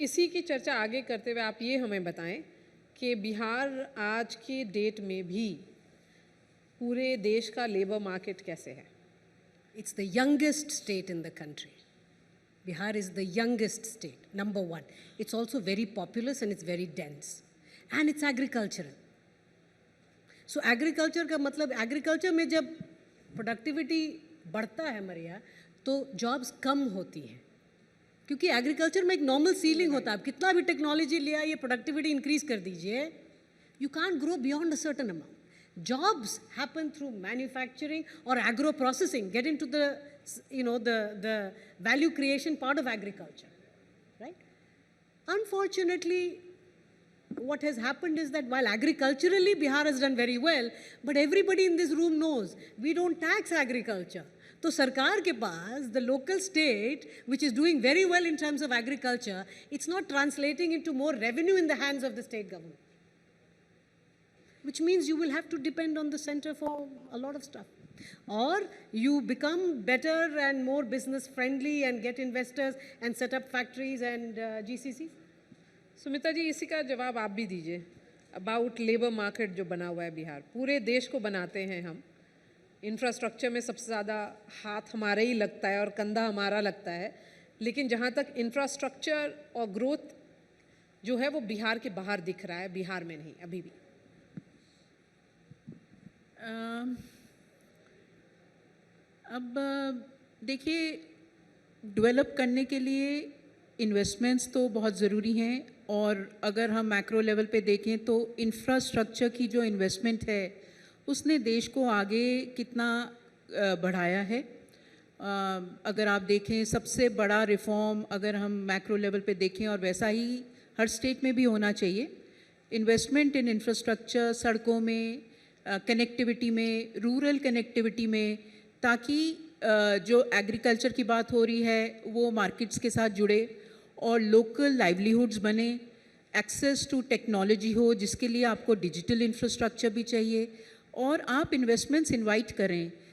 इसी की चर्चा आगे करते हुए आप ये हमें बताएं कि बिहार आज की डेट में भी पूरे देश का लेबर मार्केट कैसे है? It's the youngest state in the country. Bihar is the youngest state, number one. It's also very populous and it's very dense. And it's agricultural. So agriculture का मतलब agriculture में जब productivity बढ़ता है मरिया तो jobs कम होती हैं क्योंकि एग्रीकल्चर में एक नॉर्मल सीलिंग होता है. आप कितना भी टेक्नोलॉजी ले आइए, प्रोडक्टिविटी इंक्रीज कर दीजिए, you can't grow beyond a certain amount. Jobs happen through manufacturing or agro processing, get into the value creation part of agriculture, right? Unfortunately, what has happened is that while agriculturally Bihar has done very well, but everybody in this room knows we don't tax agriculture. तो सरकार के पास the local state which is doing very well in terms of agriculture, it's not translating into more revenue in the hands of the state government. Which means you will have to depend on the center for a lot of stuff. Or you become better and more business friendly and get investors and set up factories and GCCs. Sumita जी, इसी का जवाब आप भी दीजिए. About labour market जो बना हुआ है बिहार, पूरे देश को बनाते हैं हम. इंफ्रास्ट्रक्चर में सबसे ज़्यादा हाथ हमारा ही लगता है और कंधा हमारा लगता है, लेकिन जहाँ तक इंफ्रास्ट्रक्चर और ग्रोथ जो है वो बिहार के बाहर दिख रहा है, बिहार में नहीं अभी भी. अब देखिए, डेवलप करने के लिए इन्वेस्टमेंट्स तो बहुत ज़रूरी हैं और अगर हम मैक्रो लेवल पे देखें तो इंफ्रास्ट्रक्चर की जो इन्वेस्टमेंट है उसने देश को आगे कितना बढ़ाया है. अगर आप देखें, सबसे बड़ा रिफॉर्म अगर हम मैक्रो लेवल पे देखें और वैसा ही हर स्टेट में भी होना चाहिए, इन्वेस्टमेंट इन इंफ्रास्ट्रक्चर, सड़कों में, कनेक्टिविटी में, रूरल कनेक्टिविटी में, ताकि जो एग्रीकल्चर की बात हो रही है वो मार्केट्स के साथ जुड़े और लोकल लाइवलीहुड्स बने, एक्सेस टू टेक्नोलॉजी हो जिसके लिए आपको डिजिटल इंफ्रास्ट्रक्चर भी चाहिए और आप इन्वेस्टमेंट्स इनवाइट करें.